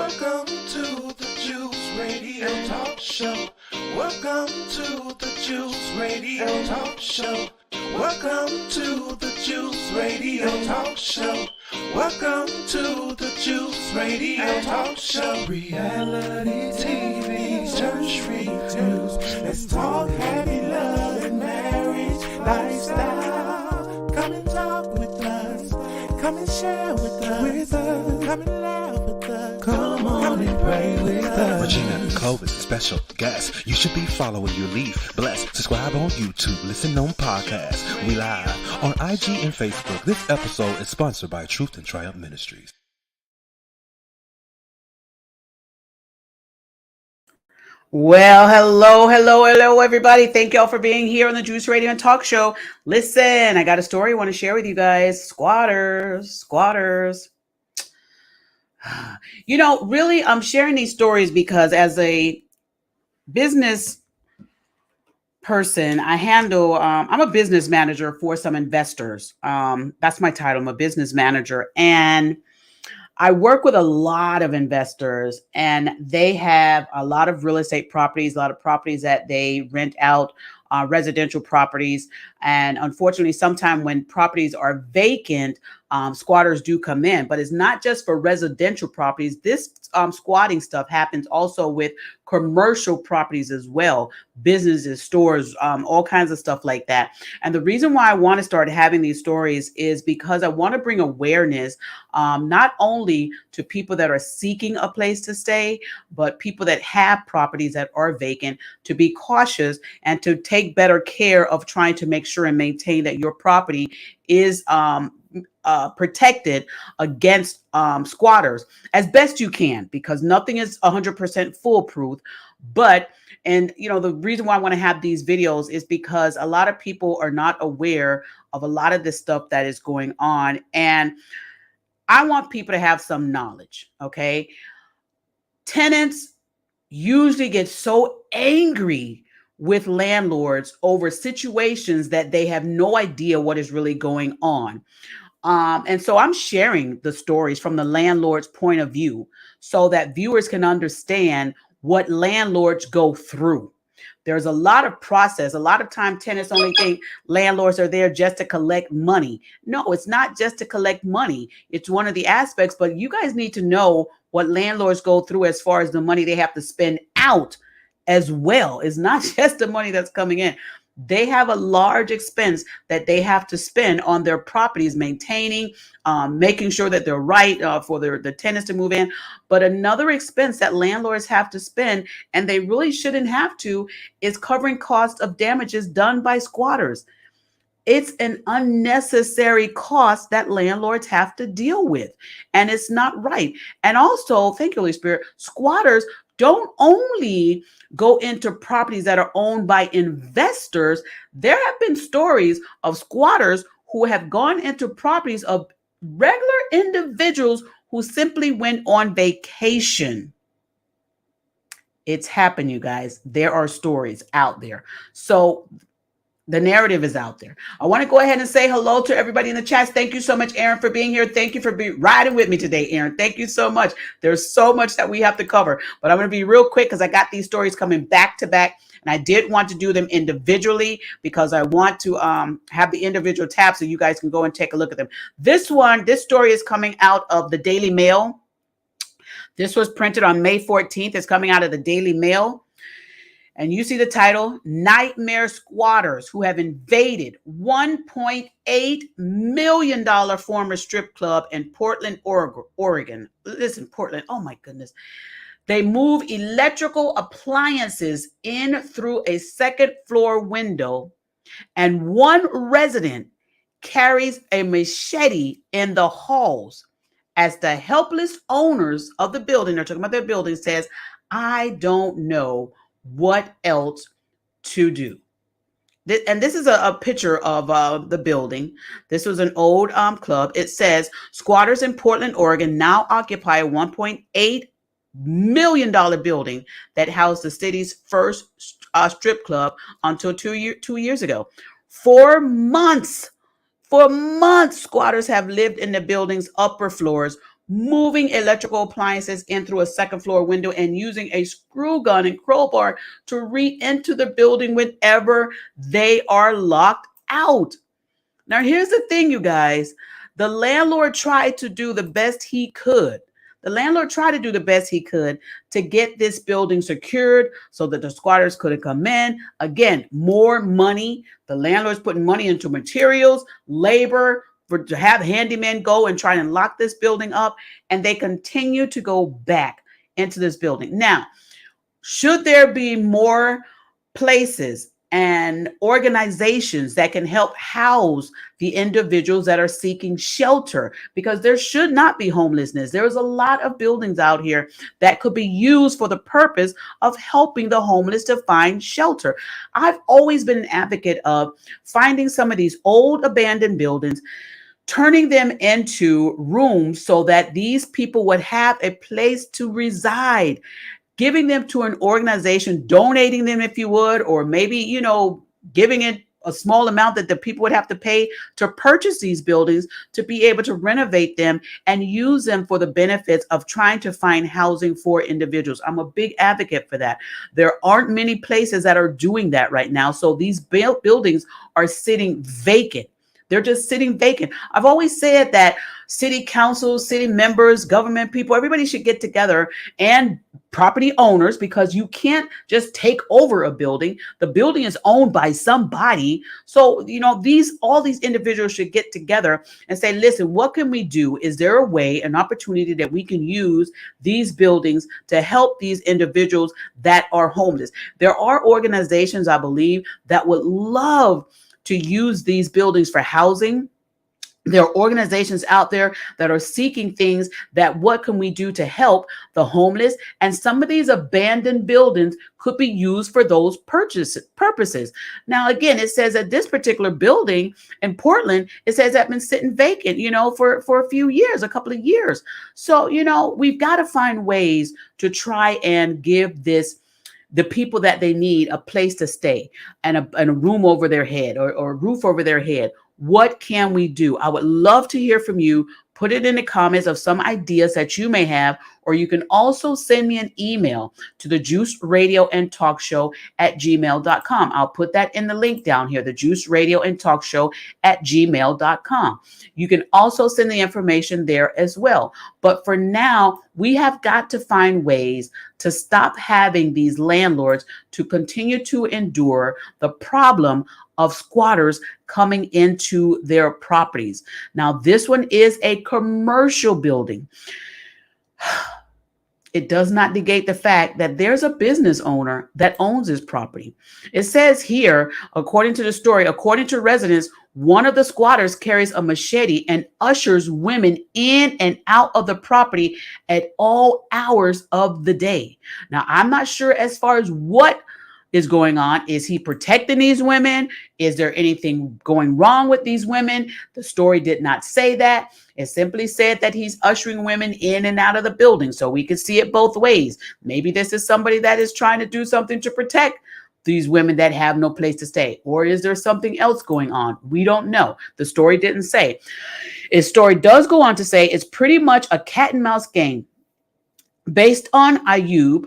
Welcome to the Juice Radio Talk Show. Welcome to the Juice Radio Talk Show. Welcome to the Juice Radio Talk Show. Welcome to the Juice Radio Talk Show. Reality TV, church reviews. Let's talk happy love and marriage lifestyle. Come and talk with us. Come and share with us. Come and laugh with us. Come on and pray with us. Regina Clovis, special guest. You should be following your lead. Bless. Subscribe on YouTube. Listen on podcasts. We live on IG and Facebook. This episode is sponsored by Truth and Triumph Ministries. Well, hello, everybody. Thank y'all for being here on the Juice Radio and Talk Show. Listen, I got a story I want to share with you guys. Squatters. You know, really, I'm sharing these stories because as a business person, I handle, I'm a business manager for some investors. That's my title. I'm a business manager. And I work with a lot of investors, and they have a lot of real estate properties, a lot of properties that they rent out, residential properties. And unfortunately, sometimes when properties are vacant, squatters do come in. But it's not just for residential properties. This squatting stuff happens also with commercial properties as well, businesses, stores, all kinds of stuff like that. And the reason why I want to start having these stories is because I want to bring awareness not only to people that are seeking a place to stay, but people that have properties that are vacant, to be cautious and to take better care of trying to make sure and maintain that your property is protected against squatters as best you can, because nothing is 100% foolproof. And you know, the reason why I want to have these videos is because a lot of people are not aware of a lot of this stuff that is going on. And I want people to have some knowledge. Okay. Tenants usually get so angry with landlords over situations that they have no idea what is really going on. And so I'm sharing the stories from the landlord's point of view so that viewers can understand what landlords go through. There's a lot of process. A lot of time tenants only think landlords are there just to collect money. No, it's not just to collect money. It's one of the aspects, but you guys need to know what landlords go through as far as the money they have to spend out as well. It's not just the money that's coming in. They have a large expense that they have to spend on their properties, maintaining, making sure that they're right for the tenants to move in. But another expense that landlords have to spend, and they really shouldn't have to, is covering costs of damages done by squatters. It's an unnecessary cost that landlords have to deal with, and it's not right. And also, thank you, Holy Spirit, squatters don't only go into properties that are owned by investors. There have been stories of squatters who have gone into properties of regular individuals who simply went on vacation. It's happened, you guys. There are stories out there. So the narrative is out there. I want to go ahead and say hello to everybody in the chat. Thank you so much, Aaron, for being here. Thank you for riding with me today, Aaron. Thank you so much. There's so much that we have to cover, but I'm going to be real quick because I got these stories coming back to back, and I did want to do them individually because I want to have the individual tabs so you guys can go and take a look at them. This story is coming out of the Daily Mail. This was printed on May 14th. It's coming out of the Daily Mail. And you see the title, Nightmare Squatters Who Have Invaded $1.8 million former strip club in Portland, Oregon. Listen, Portland, oh my goodness. They move electrical appliances in through a second floor window, and one resident carries a machete in the halls as the helpless owners of the building, they're talking about their building, says, I don't know what else to do. And this is a picture of the building. This was an old club. It says squatters in Portland, Oregon now occupy a $1.8 million building that housed the city's first strip club until 2 years ago. For months, squatters have lived in the building's upper floors moving electrical appliances in through a second floor window, and using a screw gun and crowbar to re-enter the building whenever they are locked out. Now, here's the thing, you guys. The landlord tried to do the best he could. The landlord tried to do the best he could to get this building secured so that the squatters couldn't come in. Again, more money. The landlord's putting money into materials, labor, to have handymen go and try and lock this building up. And they continue to go back into this building. Now, should there be more places and organizations that can help house the individuals that are seeking shelter? Because there should not be homelessness. There's a lot of buildings out here that could be used for the purpose of helping the homeless to find shelter. I've always been an advocate of finding some of these old abandoned buildings, turning them into rooms so that these people would have a place to reside, giving them to an organization, donating them if you would, or maybe, giving it a small amount that the people would have to pay to purchase these buildings to be able to renovate them and use them for the benefits of trying to find housing for individuals. I'm a big advocate for that. There aren't many places that are doing that right now. So these buildings are sitting vacant. They're just sitting vacant. I've always said that city councils, city members, government people, everybody should get together, and property owners, because you can't just take over a building. The building is owned by somebody. So, all these individuals should get together and say, listen, what can we do? Is there a way, an opportunity that we can use these buildings to help these individuals that are homeless? There are organizations, I believe, that would love to use these buildings for housing. There are organizations out there that are seeking things that what can we do to help the homeless? And some of these abandoned buildings could be used for those purposes. Now, again, it says that this particular building in Portland, it says that been sitting vacant, for a few years, a couple of years. So, we've got to find ways to try and give the people that they need a place to stay and a room over their head or a roof over their head. What can we do? I would love to hear from you. Put it in the comments of some ideas that you may have, or you can also send me an email to the Juice Radio and Talk Show at gmail.com. I'll put that in the link down here, the Juice Radio and Talk Show at gmail.com. You can also send the information there as well. But for now, we have got to find ways to stop having these landlords to continue to endure the problem of squatters coming into their properties. Now, this one is a commercial building. It does not negate the fact that there's a business owner that owns this property. It says here, according to the story, according to residents, one of the squatters carries a machete and ushers women in and out of the property at all hours of the day. Now, I'm not sure as far as what is going on. Is he protecting these women? Is there anything going wrong with these women? The story did not say that. It simply said that he's ushering women in and out of the building. So we could see it both ways. Maybe this is somebody that is trying to do something to protect these women that have no place to stay. Or is there something else going on? We don't know. The story didn't say. His story does go on to say it's pretty much a cat and mouse game. Based on Ayub,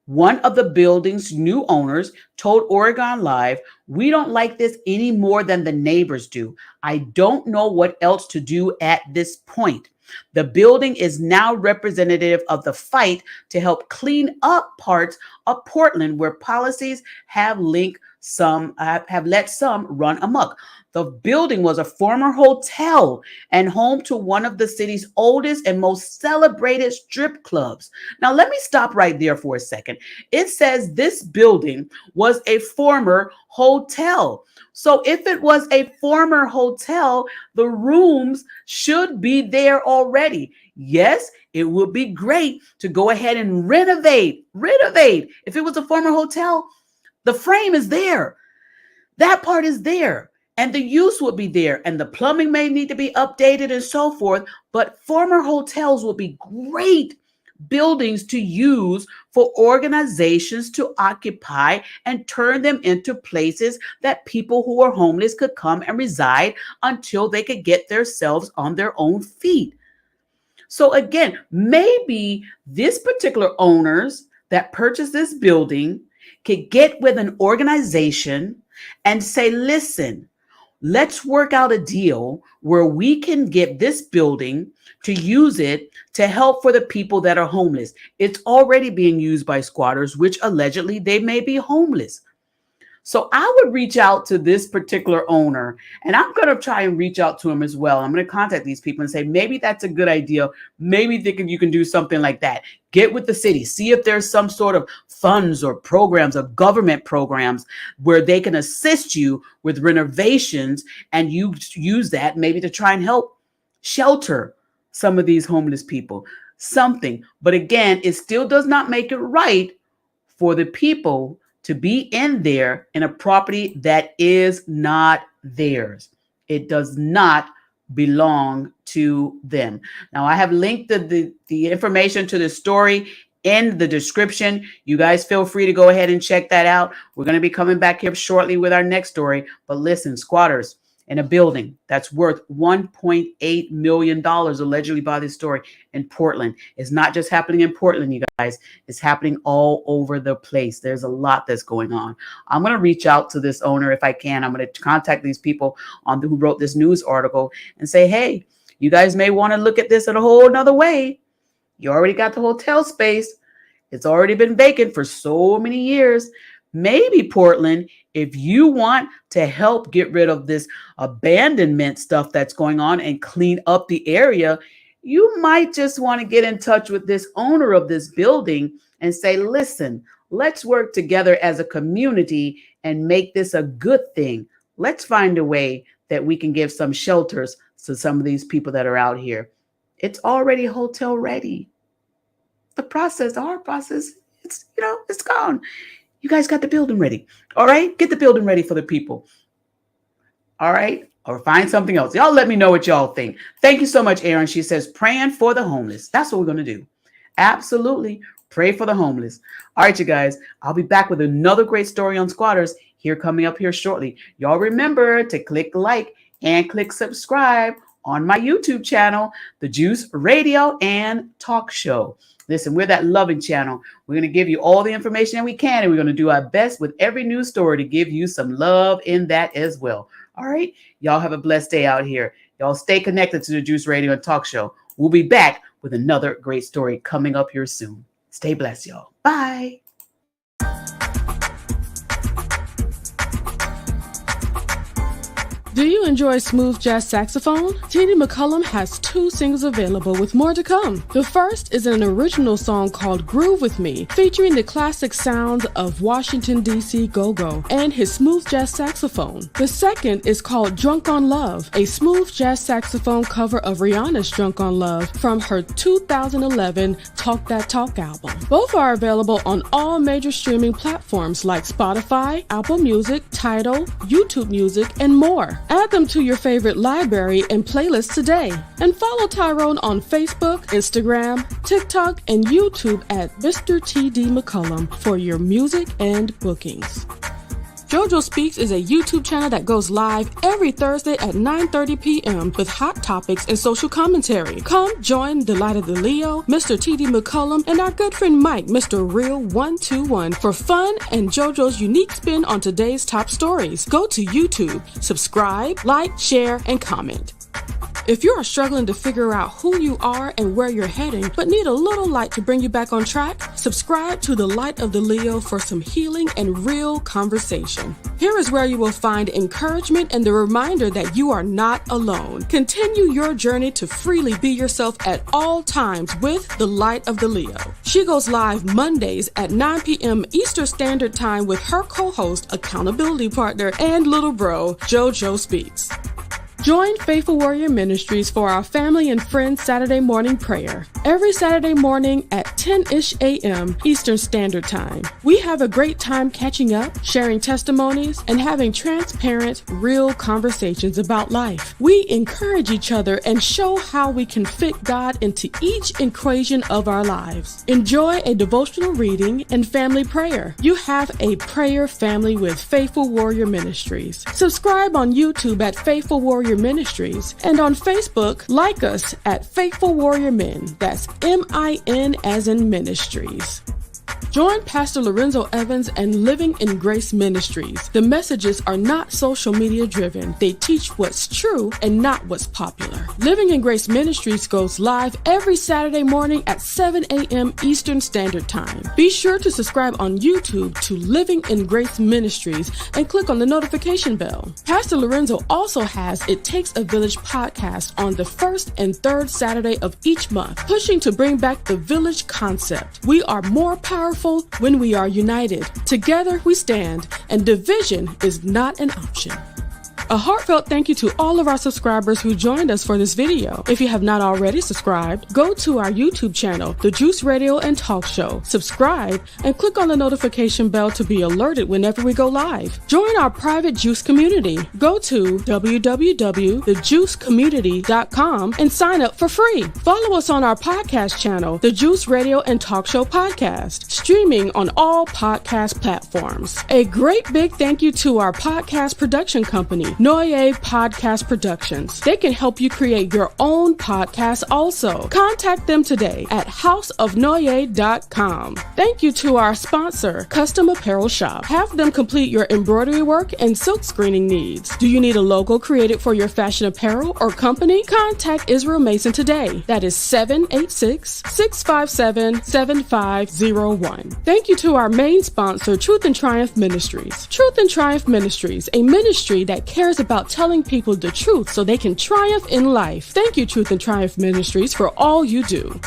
one of the building's new owners told Oregon Live, "We don't like this any more than the neighbors do. I don't know what else to do at this point." The building is now representative of the fight to help clean up parts of Portland where policies have let some run amok. The building was a former hotel and home to one of the city's oldest and most celebrated strip clubs. Now, let me stop right there for a second. It says this building was a former hotel. So if it was a former hotel, the rooms should be there already. Yes, it would be great to go ahead and renovate. If it was a former hotel, the frame is there. That part is there. And the use would be there, and the plumbing may need to be updated and so forth. But former hotels will be great buildings to use for organizations to occupy and turn them into places that people who are homeless could come and reside until they could get themselves on their own feet. So again, maybe this particular owners that purchased this building could get with an organization and say, listen, let's work out a deal where we can get this building to use it to help for the people that are homeless. It's already being used by squatters, which allegedly they may be homeless. So I would reach out to this particular owner, and I'm going to try and reach out to him as well. I'm going to contact these people and say, maybe that's a good idea. Maybe you can do something like that. Get with the city, see if there's some sort of funds or programs or government programs where they can assist you with renovations, and you use that maybe to try and help shelter some of these homeless people, something. But again, it still does not make it right for the people to be in there in a property that is not theirs. It does not belong to them. Now, I have linked the information to the story in the description. You guys feel free to go ahead and check that out. We're going to be coming back here shortly with our next story. But listen, squatters in a building that's worth $1.8 million, allegedly by this story in Portland. It's not just happening in Portland, you guys. It's happening all over the place. There's a lot that's going on. I'm going to reach out to this owner if I can. I'm going to contact these people who wrote this news article and say, hey, you guys may want to look at this in a whole nother way. You already got the hotel space. It's already been vacant for so many years. Maybe Portland, if you want to help get rid of this abandonment stuff that's going on and clean up the area, you might just want to get in touch with this owner of this building and say, listen, let's work together as a community and make this a good thing. Let's find a way that we can give some shelters to some of these people that are out here. It's already hotel ready. Our process, it's gone. You guys got the building ready. All right. Get the building ready for the people. All right. Or find something else. Y'all let me know what y'all think. Thank you so much, Aaron. She says, praying for the homeless. That's what we're going to do. Absolutely. Pray for the homeless. All right, you guys. I'll be back with another great story on squatters here coming up here shortly. Y'all remember to click like and click subscribe on my YouTube channel, The Juice Radio and Talk Show. Listen, we're that loving channel. We're going to give you all the information that we can, and we're going to do our best with every news story to give you some love in that as well. All right. Y'all have a blessed day out here. Y'all stay connected to the Juice Radio and Talk Show. We'll be back with another great story coming up here soon. Stay blessed, y'all. Bye. Do you enjoy smooth jazz saxophone? T.D. McCullum has 2 singles available with more to come. The first is an original song called Groove With Me, featuring the classic sounds of Washington, D.C. go-go and his smooth jazz saxophone. The second is called Drunk on Love, a smooth jazz saxophone cover of Rihanna's Drunk on Love from her 2011 Talk That Talk album. Both are available on all major streaming platforms like Spotify, Apple Music, Tidal, YouTube Music, and more. Add them to your favorite library and playlist today. And follow Tyrone on Facebook, Instagram, TikTok, and YouTube at Mr. T.D. McCullum for your music and bookings. JoJo Speaks is a YouTube channel that goes live every Thursday at 9:30 p.m. with hot topics and social commentary. Come join the Light of the Leo, Mr. T.D. McCullum, and our good friend Mike, Mr. Real 121, for fun and JoJo's unique spin on today's top stories. Go to YouTube, subscribe, like, share, and comment. If you are struggling to figure out who you are and where you're heading, but need a little light to bring you back on track, subscribe to the Light of the Leo for some healing and real conversation. Here is where you will find encouragement and the reminder that you are not alone. Continue your journey to freely be yourself at all times with the Light of the Leo. She goes live Mondays at 9 p.m. Eastern Standard Time with her co-host, accountability partner, and little bro, JoJo Speaks. Join Faithful Warrior Ministries for our family and friends Saturday morning prayer. Every Saturday morning at 10-ish a.m. Eastern Standard Time. We have a great time catching up, sharing testimonies, and having transparent, real conversations about life. We encourage each other and show how we can fit God into each equation of our lives. Enjoy a devotional reading and family prayer. You have a prayer family with Faithful Warrior Ministries. Subscribe on YouTube at Faithful Warrior Warrior Ministries, and on Facebook, like us at Faithful Warrior Men. That's MIN as in Ministries. Join Pastor Lorenzo Evans and Living in Grace Ministries. The messages are not social media driven. They teach what's true and not what's popular. Living in Grace Ministries goes live every Saturday morning at 7 a.m. Eastern Standard Time. Be sure to subscribe on YouTube to Living in Grace Ministries and click on the notification bell. Pastor Lorenzo also has It Takes a Village podcast on the first and third Saturday of each month, pushing to bring back the village concept. We are more powerful when we are united. Together we stand, and division is not an option. A heartfelt thank you to all of our subscribers who joined us for this video. If you have not already subscribed, go to our YouTube channel, The Juice Radio and Talk Show. Subscribe and click on the notification bell to be alerted whenever we go live. Join our private Juice community. Go to www.thejuicecommunity.com and sign up for free. Follow us on our podcast channel, The Juice Radio and Talk Show Podcast, streaming on all podcast platforms. A great big thank you to our podcast production company, Noye Podcast Productions. They can help you create your own podcast also. Contact them today at houseofnoye.com. Thank you to our sponsor, Custom Apparel Shop. Have them complete your embroidery work and silk screening needs. Do you need a logo created for your fashion apparel or company? Contact Israel Mason today. That is 786-657-7501. Thank you to our main sponsor, Truth and Triumph Ministries. Truth and Triumph Ministries, a ministry that cares about telling people the truth so they can triumph in life. Thank you, Truth and Triumph Ministries, for all you do.